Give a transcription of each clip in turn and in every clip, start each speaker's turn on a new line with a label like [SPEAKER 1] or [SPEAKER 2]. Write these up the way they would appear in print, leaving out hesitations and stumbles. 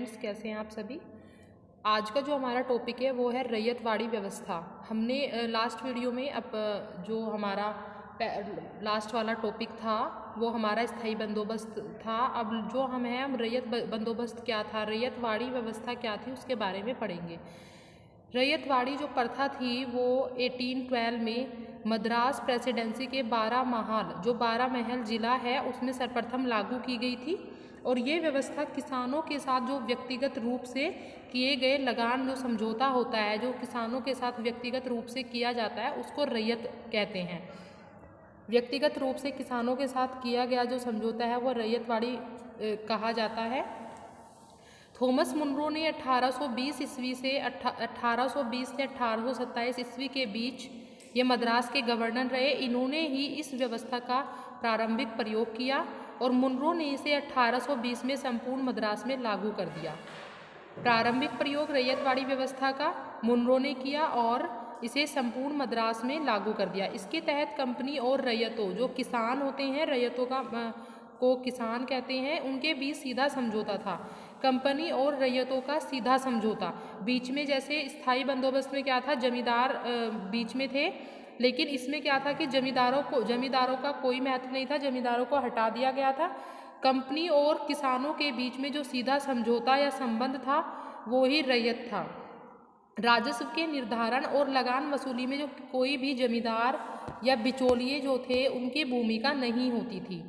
[SPEAKER 1] कैसे हैं आप सभी। आज का जो हमारा टॉपिक है वो है रैयतवाड़ी व्यवस्था। हमने लास्ट वीडियो में जो हमारा लास्ट वाला टॉपिक था वो हमारा स्थायी बंदोबस्त था। अब जो हम रैयत बंदोबस्त क्या था, रैयतवाड़ी व्यवस्था क्या थी, उसके बारे में पढ़ेंगे। रैयतवाड़ी जो प्रथा थी वो 1812 में मद्रास प्रेसिडेंसी के 12 महल जिला है उसमें सर्वप्रथम लागू की गई थी। और ये व्यवस्था किसानों के साथ जो व्यक्तिगत रूप से किए गए लगान जो समझौता होता है, जो किसानों के साथ व्यक्तिगत रूप से किया जाता है, उसको रैयत कहते हैं। व्यक्तिगत रूप से किसानों के साथ किया गया जो समझौता है वो रैयतवाड़ी कहा जाता है। थॉमस मुनरो ने 1820 ईस्वी से 1827 ईस्वी के बीच ये मद्रास के गवर्नर रहे। इन्होंने ही इस व्यवस्था का प्रारंभिक प्रयोग किया और मुनरो ने इसे 1820 में संपूर्ण मद्रास में लागू कर दिया। प्रारंभिक प्रयोग रैयतवाड़ी व्यवस्था का मुनरो ने किया और इसे संपूर्ण मद्रास में लागू कर दिया। इसके तहत कंपनी और रैयतों, जो किसान होते हैं, रैयतों को किसान कहते हैं, उनके बीच सीधा समझौता था। कंपनी और रैयतों का सीधा समझौता बीच में, जैसे स्थायी बंदोबस्त में क्या था, जमींदार बीच में थे, लेकिन इसमें क्या था कि जमींदारों का कोई महत्व नहीं था, जमींदारों को हटा दिया गया था। कंपनी और किसानों के बीच में जो सीधा समझौता या संबंध था वो ही रैयत था। राजस्व के निर्धारण और लगान वसूली में जो कोई भी जमींदार या बिचौलिए जो थे उनकी भूमिका नहीं होती थी।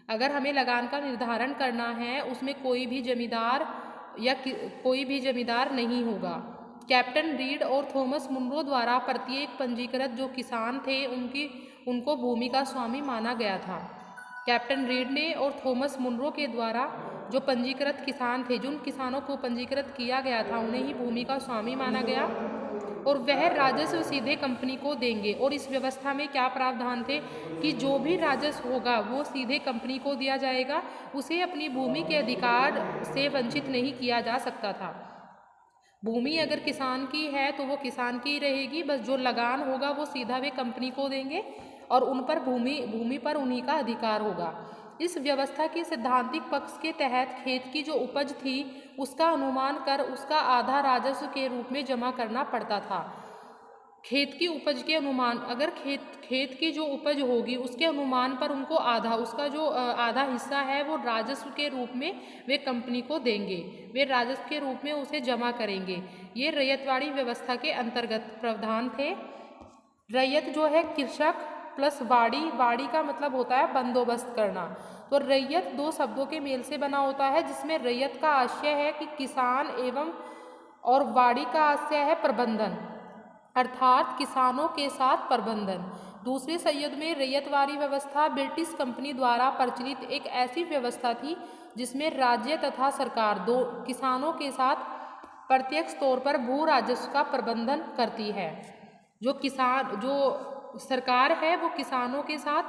[SPEAKER 1] अगर हमें लगान का निर्धारण करना है उसमें कोई भी जमींदार नहीं होगा। कैप्टन रीड और थॉमस मुनरो द्वारा प्रत्येक पंजीकृत जो किसान थे उनको भूमि का स्वामी माना गया था। कैप्टन रीड ने और थॉमस मुनरो के द्वारा जो पंजीकृत किसान थे, जिन किसानों को पंजीकृत किया गया था, उन्हें ही भूमि का स्वामी माना गया और वह राजस्व सीधे कंपनी को देंगे। और इस व्यवस्था में क्या प्रावधान थे कि जो भी राजस्व होगा वो सीधे कंपनी को दिया जाएगा, उसे अपनी भूमि के अधिकार से वंचित नहीं किया जा सकता था। भूमि अगर किसान की है तो वो किसान की रहेगी, बस जो लगान होगा वो सीधा वे कंपनी को देंगे और उन पर भूमि पर उन्हीं का अधिकार होगा। इस व्यवस्था के सैद्धांतिक पक्ष के तहत खेत की जो उपज थी उसका अनुमान कर उसका आधा राजस्व के रूप में जमा करना पड़ता था। खेत की उपज के अनुमान, अगर खेत की जो उपज होगी उसके अनुमान पर उनको उसका जो आधा हिस्सा है वो राजस्व के रूप में वे कंपनी को देंगे, वे राजस्व के रूप में उसे जमा करेंगे। ये रैयतवाड़ी व्यवस्था के अंतर्गत प्रावधान थे। रैयत जो है कृषक प्लस वाड़ी का मतलब होता है बंदोबस्त करना। तो रैयत दो शब्दों के मेल से बना होता है, जिसमें रैयत का आशय है कि किसान एवं और वाड़ी का आशय है प्रबंधन, अर्थात किसानों के साथ प्रबंधन। दूसरे संयुग में रैयतवाड़ी व्यवस्था ब्रिटिश कंपनी द्वारा प्रचलित एक ऐसी व्यवस्था थी जिसमें राज्य तथा सरकार दो किसानों के साथ प्रत्यक्ष तौर पर भू राजस्व का प्रबंधन करती है। जो सरकार है वो किसानों के साथ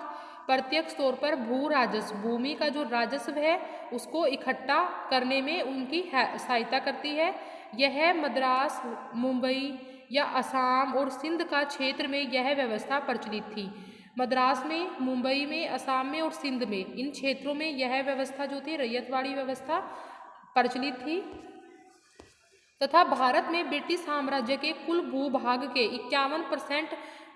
[SPEAKER 1] प्रत्यक्ष तौर पर भू राजस्व, भूमि का जो राजस्व है उसको इकट्ठा करने में उनकी सहायता करती है। यह मद्रास, मुंबई या असम और सिंध का क्षेत्र में यह व्यवस्था प्रचलित थी। मद्रास में, मुंबई में, असम में और सिंध में, इन क्षेत्रों में यह व्यवस्था जो थी रैयतवाड़ी व्यवस्था प्रचलित थी। तथा भारत में ब्रिटिश साम्राज्य के कुल भूभाग के 51%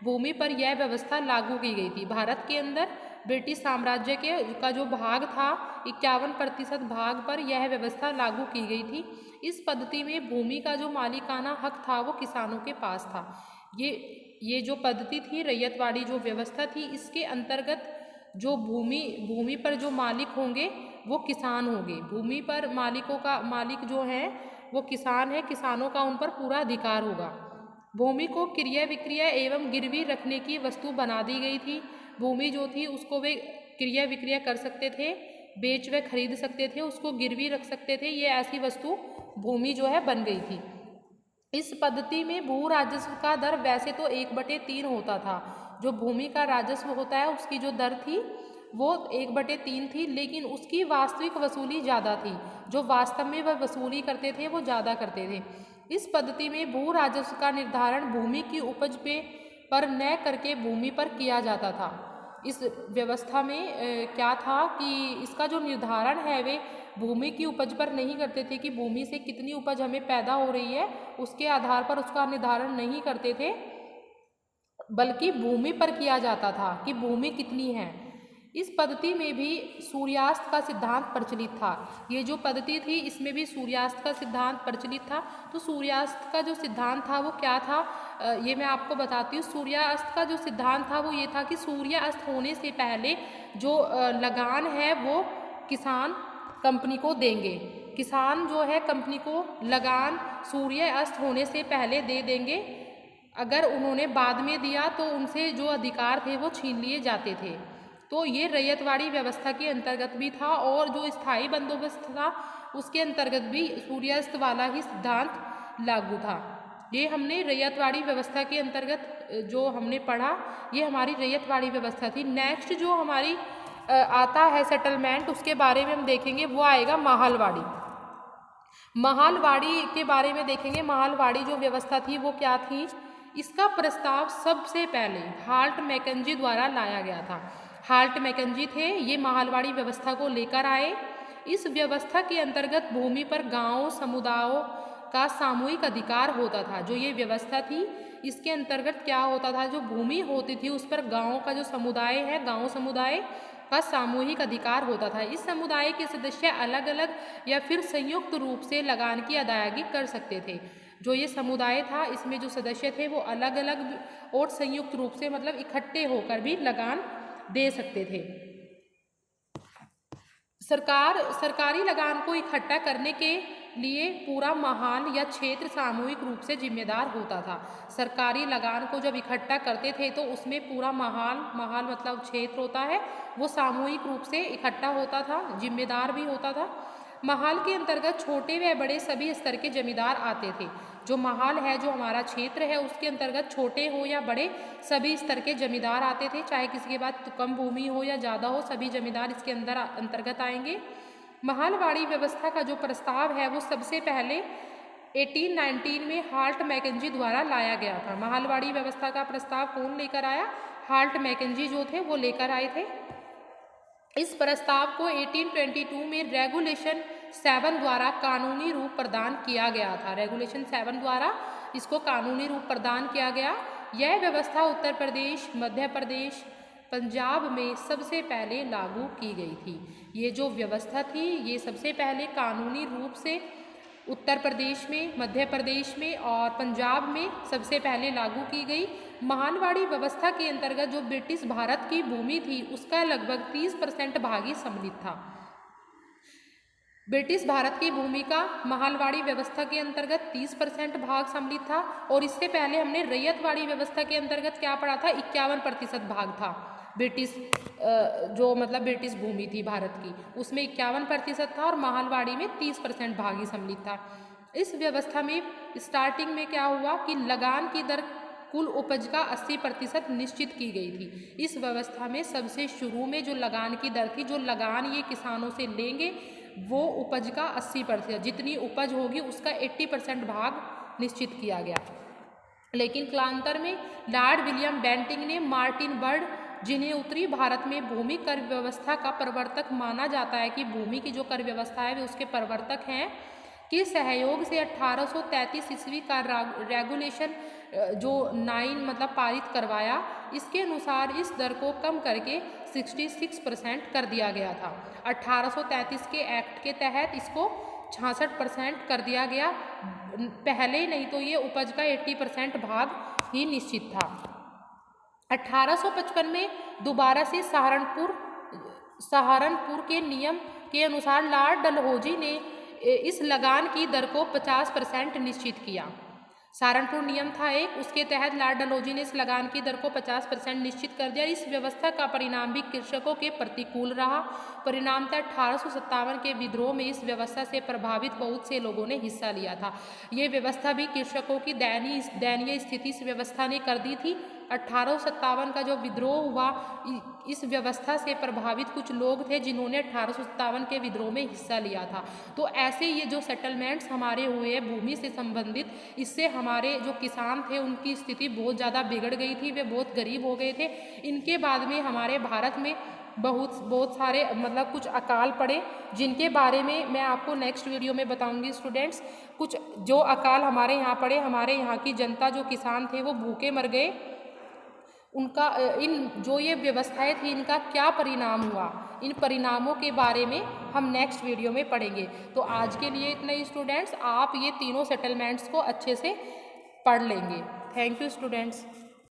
[SPEAKER 1] भूमि पर यह व्यवस्था लागू की गई थी। भारत के अंदर ब्रिटिश साम्राज्य का जो भाग था 51% भाग पर यह व्यवस्था लागू की गई थी। इस पद्धति में भूमि का जो मालिकाना हक था वो किसानों के पास था। ये जो पद्धति थी, रैयतवाड़ी जो व्यवस्था थी, इसके अंतर्गत जो भूमि पर जो मालिक होंगे वो किसान होंगे। भूमि पर मालिक जो है वो किसान है, किसानों का उन पर पूरा अधिकार होगा। भूमि को क्रय विक्रय एवं गिरवी रखने की वस्तु बना दी गई थी। भूमि जो थी उसको वे क्रय विक्रय कर सकते थे, बेच व खरीद सकते थे, उसको गिरवी रख सकते थे। ये ऐसी वस्तु भूमि जो है बन गई थी। इस पद्धति में भू राजस्व का दर वैसे तो 1/3 होता था। जो भूमि का राजस्व होता है उसकी जो दर थी वो 1/3 थी, लेकिन उसकी वास्तविक वसूली ज़्यादा थी। जो वास्तव में वह वसूली करते थे वो ज़्यादा करते थे। इस पद्धति में भू राजस्व का निर्धारण भूमि की उपज पर न करके भूमि पर किया जाता था। इस व्यवस्था में क्या था कि इसका जो निर्धारण है वे भूमि की उपज पर नहीं करते थे कि भूमि से कितनी उपज हमें पैदा हो रही है उसके आधार पर उसका निर्धारण नहीं करते थे, बल्कि भूमि पर किया जाता था कि भूमि कितनी है। इस पद्धति में भी सूर्यास्त का सिद्धांत प्रचलित था। ये जो पद्धति थी इसमें भी सूर्यास्त का सिद्धांत प्रचलित था। तो सूर्यास्त का जो सिद्धांत था वो क्या था, ये मैं आपको बताती हूँ। सूर्यास्त का जो सिद्धांत था वो ये था कि सूर्यास्त होने से पहले जो लगान है वो किसान कंपनी को देंगे। किसान जो है कंपनी को लगान सूर्य अस्त होने से पहले दे देंगे। अगर उन्होंने बाद में दिया तो उनसे जो अधिकार थे वो छीन लिए जाते थे। तो ये रैयतवाड़ी व्यवस्था के अंतर्गत भी था और जो स्थायी बंदोबस्त था उसके अंतर्गत भी सूर्यास्त वाला ही सिद्धांत लागू था। ये हमने रैयतवाड़ी व्यवस्था के अंतर्गत जो हमने पढ़ा, ये हमारी रैयतवाड़ी व्यवस्था थी। नेक्स्ट जो हमारी आता है सेटलमेंट, उसके बारे में हम देखेंगे, वो आएगा महालवाड़ी। महालवाड़ी के बारे में देखेंगे। महालवाड़ी जो व्यवस्था थी वो क्या थी, इसका प्रस्ताव सबसे पहले हाल्ट मैकेंजी द्वारा लाया गया था। हाल्ट मैकेंजी थे, ये महालवाड़ी व्यवस्था को लेकर आए। इस व्यवस्था के अंतर्गत भूमि पर गांवों समुदायों का सामूहिक अधिकार होता था। जो ये व्यवस्था थी इसके अंतर्गत क्या होता था, जो भूमि होती थी उस पर गाँव का जो समुदाय है, गाँव समुदाय का सामूहिक अधिकार होता था। इस समुदाय के सदस्य अलग अलग या फिर संयुक्त रूप से लगान की अदायगी कर सकते थे। जो ये समुदाय था इसमें जो सदस्य थे वो अलग अलग और संयुक्त रूप से मतलब इकट्ठे होकर भी लगान दे सकते थे। सरकारी लगान को इकट्ठा करने के लिए पूरा महाल या क्षेत्र सामूहिक रूप से जिम्मेदार होता था। सरकारी लगान को जब इकट्ठा करते थे तो उसमें पूरा महाल मतलब क्षेत्र होता है वो सामूहिक रूप से इकट्ठा होता था, जिम्मेदार भी होता था। महाल के अंतर्गत छोटे व बड़े सभी स्तर के जमींदार आते थे। जो महाल है, जो हमारा क्षेत्र है, उसके अंतर्गत छोटे हो या बड़े सभी स्तर के जमींदार आते थे। चाहे किसी के पास कम भूमि हो या ज़्यादा हो, सभी जमींदार इसके अंतर्गत आएंगे। महालवाड़ी व्यवस्था का जो प्रस्ताव है वो सबसे पहले 1819 में हाल्ट मैकेंजी द्वारा लाया गया था। महालवाड़ी व्यवस्था का प्रस्ताव कौन लेकर आया, हाल्ट मैकेंजी जो थे वो लेकर आए थे। इस प्रस्ताव को 1822 में रेगुलेशन 7 द्वारा कानूनी रूप प्रदान किया गया था। रेगुलेशन 7 द्वारा इसको कानूनी रूप प्रदान किया गया। यह व्यवस्था उत्तर प्रदेश, मध्य प्रदेश, पंजाब में सबसे पहले लागू की गई थी। ये जो व्यवस्था थी ये सबसे पहले कानूनी रूप से उत्तर प्रदेश में, मध्य प्रदेश में और पंजाब में सबसे पहले लागू की गई। महालवाड़ी व्यवस्था के अंतर्गत जो ब्रिटिश भारत की भूमि थी उसका लगभग 30% भाग ही सम्मिलित था। ब्रिटिश भारत की भूमि का महालवाड़ी व्यवस्था के अंतर्गत 30% भाग सम्मिलित था। और इससे पहले हमने रैयतवाड़ी व्यवस्था के अंतर्गत क्या पढ़ा था, 51% भाग था। ब्रिटिश जो मतलब ब्रिटिश भूमि थी भारत की, उसमें 51% था और महालवाड़ी में 30% भाग ही सम्मिलित था। इस व्यवस्था में स्टार्टिंग में क्या हुआ कि लगान की दर कुल उपज का 80% निश्चित की गई थी। इस व्यवस्था में सबसे शुरू में जो लगान की दर थी, जो लगान ये किसानों से लेंगे वो उपज का 80%, जितनी उपज होगी उसका 80% भाग निश्चित किया गया। लेकिन कालांतर में लॉर्ड विलियम बेंटिंग ने मार्टिन बर्ड, जिन्हें उत्तरी भारत में भूमि कर व्यवस्था का प्रवर्तक माना जाता है कि भूमि की जो कर व्यवस्था है वे उसके प्रवर्तक हैं, के सहयोग से 1833 ईस्वी का रेगुलेशन जो 9 मतलब पारित करवाया। इसके अनुसार इस दर को कम करके 66% कर दिया गया था। 1833 के एक्ट के तहत इसको 66% कर दिया गया। पहले नहीं तो ये उपज का 80% भाग ही निश्चित था। 1855 में दोबारा से सहारनपुर के नियम के अनुसार लॉर्ड डलहौजी ने इस लगान की दर को 50% निश्चित किया। सहारनपुर नियम था एक, उसके तहत लॉर्ड डलहौजी ने इस लगान की दर को 50% निश्चित कर दिया। इस व्यवस्था का परिणाम भी कृषकों के प्रतिकूल रहा। परिणामतः 1857 के विद्रोह में इस व्यवस्था से प्रभावित बहुत से लोगों ने हिस्सा लिया था। ये व्यवस्था भी कृषकों की दयनीय स्थिति इस व्यवस्था ने कर दी थी। 1857 का जो विद्रोह हुआ इस व्यवस्था से प्रभावित कुछ लोग थे जिन्होंने 1857 के विद्रोह में हिस्सा लिया था। तो ऐसे ये जो सेटलमेंट्स हमारे हुए हैं भूमि से संबंधित, इससे हमारे जो किसान थे उनकी स्थिति बहुत ज़्यादा बिगड़ गई थी, वे बहुत गरीब हो गए थे। इनके बाद में हमारे भारत में बहुत सारे मतलब कुछ अकाल पड़े, जिनके बारे में मैं आपको नेक्स्ट वीडियो में बताऊंगी स्टूडेंट्स। कुछ जो अकाल हमारे यहाँ पड़े, हमारे यहाँ की जनता जो किसान थे वो भूखे मर गए, उनका इन जो ये व्यवस्थाएं थी इनका क्या परिणाम हुआ, इन परिणामों के बारे में हम नेक्स्ट वीडियो में पढ़ेंगे। तो आज के लिए इतना ही स्टूडेंट्स, आप ये तीनों सेटलमेंट्स को अच्छे से पढ़ लेंगे। Thank you students.